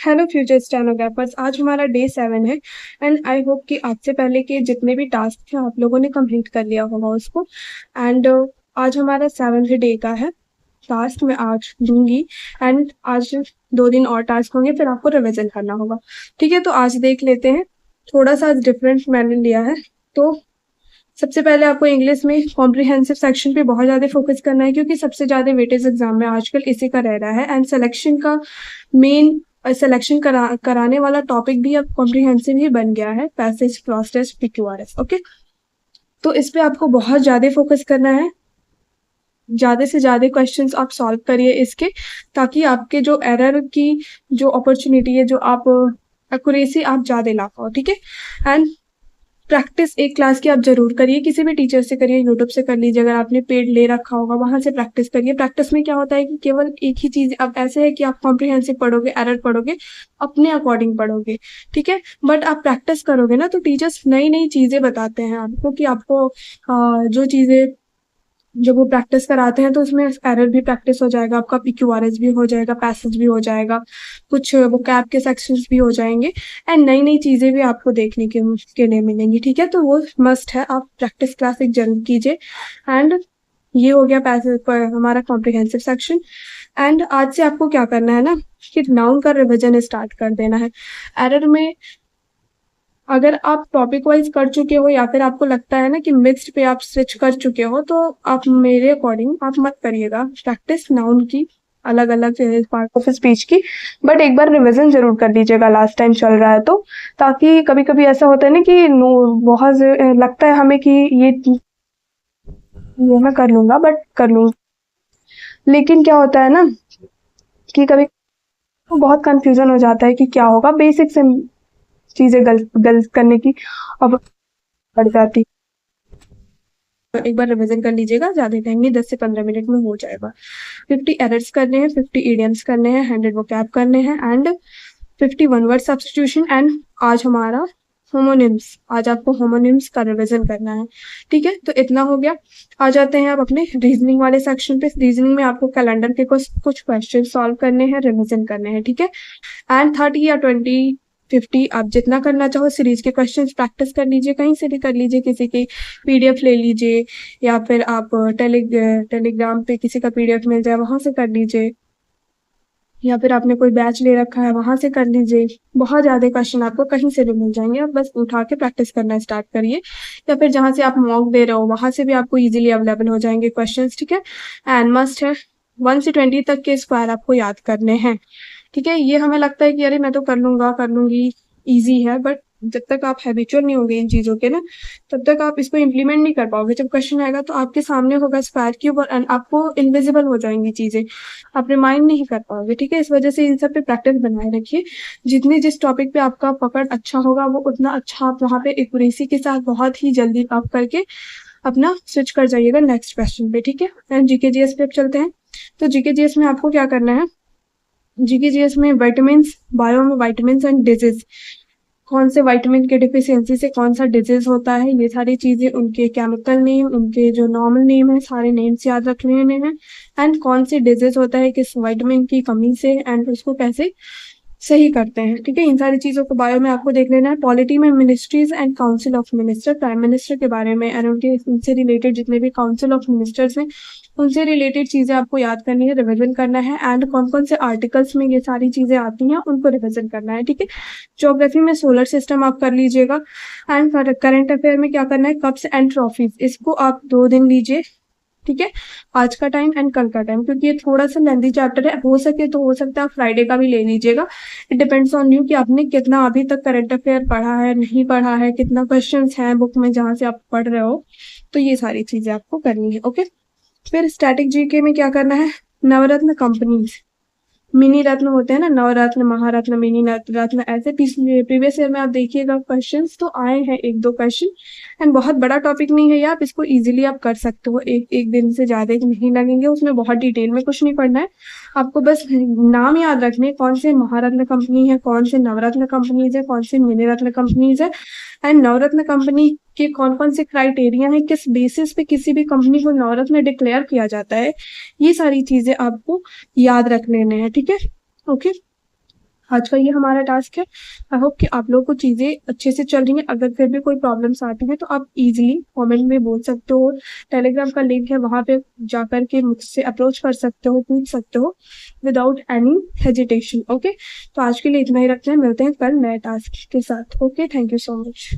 Hello future stenographers, आज हमारा day 7 है एंड आई होप कि आज से पहले के जितने भी टास्क थे आप लोगों ने कंप्लीट कर लिया होगा उसको। एंड आज हमारा 7th डे का है। टास्क मैं आज दूंगी एंड आज 2 दिन और टास्क होंगे, फिर आपको रिवीजन करना होगा। ठीक है, तो आज देख लेते हैं। थोड़ा सा आज डिफरेंट मैंने लिया है। तो सबसे पहले आपको इंग्लिश में कॉम्प्रिहेंसिव सेक्शन पे बहुत ज़्यादा फोकस करना है, क्योंकि सबसे ज़्यादा वेटेज एग्जाम में आजकल इसी का रह रहा है। एंड सिलेक्शन का मेन सिलेक्शन कराने वाला टॉपिक भी अब कॉम्प्रिहेंसिव ही बन गया है, passage, cross test, PQRS। Okay, तो इस पे आपको बहुत ज़्यादा फोकस करना है। ज़्यादा से ज़्यादा क्वेश्चंस आप सॉल्व करिए इसके, ताकि आपके जो एरर की जो अपॉर्चुनिटी है, जो आप एक्यूरेसी आप ज़्यादा ला पाओ। ठीक है, एंड प्रैक्टिस एक क्लास की आप जरूर करिए, किसी भी टीचर से करिए, यूट्यूब से कर लीजिए, अगर आपने पेड ले रखा होगा वहां से प्रैक्टिस करिए। प्रैक्टिस में क्या होता है कि केवल एक ही चीज, अब ऐसे है कि आप कॉम्प्रिहेंसिव पढ़ोगे, एरर पढ़ोगे, अपने अकॉर्डिंग पढ़ोगे। ठीक है, बट आप प्रैक्टिस करोगे ना तो टीचर्स नई नई चीजें बताते हैं आपको, कि आपको जो चीजें जब वो प्रैक्टिस कराते हैं तो उसमें एरर भी प्रैक्टिस हो जाएगा, आपका PQRS भी हो जाएगा, पैसेज भी हो जाएगा, कुछ वो कैप के सेक्शंस भी हो जाएंगे, एंड नई नई चीजें भी आपको देखने के लिए मिलेंगी। ठीक है, तो वो मस्ट है, आप प्रैक्टिस क्लास एक जरूर कीजिए। एंड ये हो गया पैसेज पर हमारा कॉम्प्रिहेंसिव सेक्शन। एंड आज से आपको क्या करना है ना, कि नाउन का रिविजन स्टार्ट कर देना है। एरर में अगर आप टॉपिक वाइज कर चुके हो, या फिर आपको लगता है ना कि मिक्स्ड पे आप स्विच कर चुके हो, तो आप मेरे अकॉर्डिंग आप मत करिएगा प्रैक्टिस नाउन की, अलग अलग पार्ट ऑफ स्पीच की। बट एक बार रिवीजन जरूर कर लीजिएगा, लास्ट टाइम चल रहा है तो, ताकि कभी कभी ऐसा होता है ना कि बहुत लगता है हमें कि ये मैं कर लूंगा, बट कर लूंगा, लेकिन क्या होता है ना कि कभी बहुत कंफ्यूजन हो जाता है कि क्या होगा, बेसिक से चीजें गलत गलत करने की अब बढ़ जाती। तो एक बार रिवीजन कर लीजिएगा, ज्यादा टाइम नहीं, 10 से 15 मिनट में हो जाएगा। 50 एरर्स करने हैं, 50 इडियम्स करने हैं, 100 वोकैब करने हैं, एंड 51 वर्ड सब्स्टिट्यूशन। एंड आज हमारा होमोनिम्स, आज आपको होमोनिम्स का रिवीजन करना है। ठीक है, तो इतना हो गया। आ जाते हैं आप अपने रीजनिंग वाले सेक्शन पे। रीजनिंग में आपको कैलेंडर के कुछ क्वेश्चन सॉल्व करने हैं, रिवीजन करने हैं। ठीक है, एंड 30 या 20 50 आप जितना करना चाहो सीरीज के क्वेश्चंस प्रैक्टिस कर लीजिए, कहीं से भी कर लीजिए, किसी की PDF ले लीजिए, या फिर आप टेलीग्राम पे किसी का PDF मिल जाए वहां से कर लीजिए, या फिर आपने कोई बैच ले रखा है वहां से कर लीजिए। बहुत ज्यादा क्वेश्चन आपको कहीं से भी मिल जाएंगे, आप बस उठा के प्रैक्टिस करना स्टार्ट करिए, या फिर जहां से आप मॉक दे रहे हो वहां से भी आपको इजीली अवेलेबल हो जाएंगे क्वेश्चंस। ठीक है, एंड मस्ट है 1 से 20 तक के स्क्वायर आपको याद करने हैं। ठीक है, ये हमें लगता है कि अरे मैं तो कर लूंगा, कर लूंगी, इजी है, बट जब तक आप हैबिचुअल नहीं होंगे इन चीजों के ना, तब तक आप इसको इम्प्लीमेंट नहीं कर पाओगे। जब क्वेश्चन आएगा तो आपके सामने होगा स्क्वायर क्यूब, और आपको इनविजिबल हो जाएंगी चीजें, आप रिमाइंड नहीं कर पाओगे। ठीक है, इस वजह से इन सब पे प्रैक्टिस बनाए रखिए। जितनी जिस टॉपिक पे आपका पकड़ अच्छा होगा, वो उतना अच्छा आप वहां पे एक्यूरेसी के साथ बहुत ही जल्दी आप करके अपना स्विच कर जाइएगा नेक्स्ट क्वेश्चन पे। ठीक है, एंड GK GS पे अब चलते हैं। तो GK GS में आपको क्या करना है, GK GS में विटामिन, बायो में विटामिन एंड डिजीज, कौन से विटामिन के डिफिशियंसी से कौन सा डिजीज होता है, ये सारी चीजें, उनके केमिकल नेम, उनके जो नॉर्मल नेम है, सारे नेम्स याद रख लेने हैं। एंड कौन से डिजीज होता है किस विटामिन की कमी से, एंड उसको कैसे सही करते हैं। ठीक है, इन सारी चीजों को बायो में आपको देख लेना है। पॉलिटी में ministries and council of minister, prime minister के बारे में, एंड उनसे रिलेटेड जितने भी काउंसिल ऑफ मिनिस्टर्स हैं उनसे रिलेटेड चीजें आपको याद करनी है, रिवीजन करना है। एंड कौन कौन से आर्टिकल्स में ये सारी चीजें आती हैं उनको रिवीजन करना है। ठीक है, ज्योग्राफी में सोलर सिस्टम आप कर लीजिएगा। एंड करंट अफेयर में क्या करना है, कप्स एंड ट्रॉफीज, इसको आप 2 दिन लीजिए। ठीक है, आज का टाइम एंड कल का टाइम, क्योंकि ये थोड़ा सा लेंथी चैप्टर है, हो सके तो हो सकता है आप फ्राइडे का भी ले लीजिएगा। इट डिपेंड्स ऑन यू कि आपने कितना अभी तक करंट अफेयर पढ़ा है, नहीं पढ़ा है, कितना क्वेश्चंस हैं बुक में जहां से आप पढ़ रहे हो। तो ये सारी चीजें आपको करनी है। ओके, फिर स्टैटिक GK में क्या करना है, नवरत्न कंपनीज, मिनी रत्न होते हैं ना, नवरत्न, महारत्न, मिनी रत्न, ऐसे प्रीवियस ईयर में आप देखिएगा क्वेश्चंस तो आए हैं 1-2 क्वेश्चन। एंड बहुत बड़ा टॉपिक नहीं है ये, आप इसको इजीली आप कर सकते हो, एक दिन से ज्यादा नहीं लगेंगे, उसमें बहुत डिटेल में कुछ नहीं पढ़ना है, आपको बस नाम याद रखने, कौन से महारत्न कंपनी है, कौन से नवरत्न कंपनीज है, कौन से मिनी रत्न कंपनीज है, एंड नवरत्न कंपनी के कौन कौन से क्राइटेरिया है, किस बेसिस पे किसी भी कंपनी को नवरत्न डिक्लेयर किया जाता है, ये सारी चीजें आपको याद रख लेने हैं। ठीक है, ओके, आज का ये हमारा टास्क है। आई होप कि आप लोगों को चीज़ें अच्छे से चल रही हैं। अगर फिर भी कोई प्रॉब्लम्स आती हैं तो आप इजीली कमेंट में बोल सकते हो। टेलीग्राम का लिंक है, वहाँ पे जाकर के मुझसे अप्रोच कर सकते हो, पूछ सकते हो विदाउट एनी हेजिटेशन। ओके, तो आज के लिए इतना ही रखते हैं, मिलते हैं कल नए टास्क के साथ। Okay, thank you so much.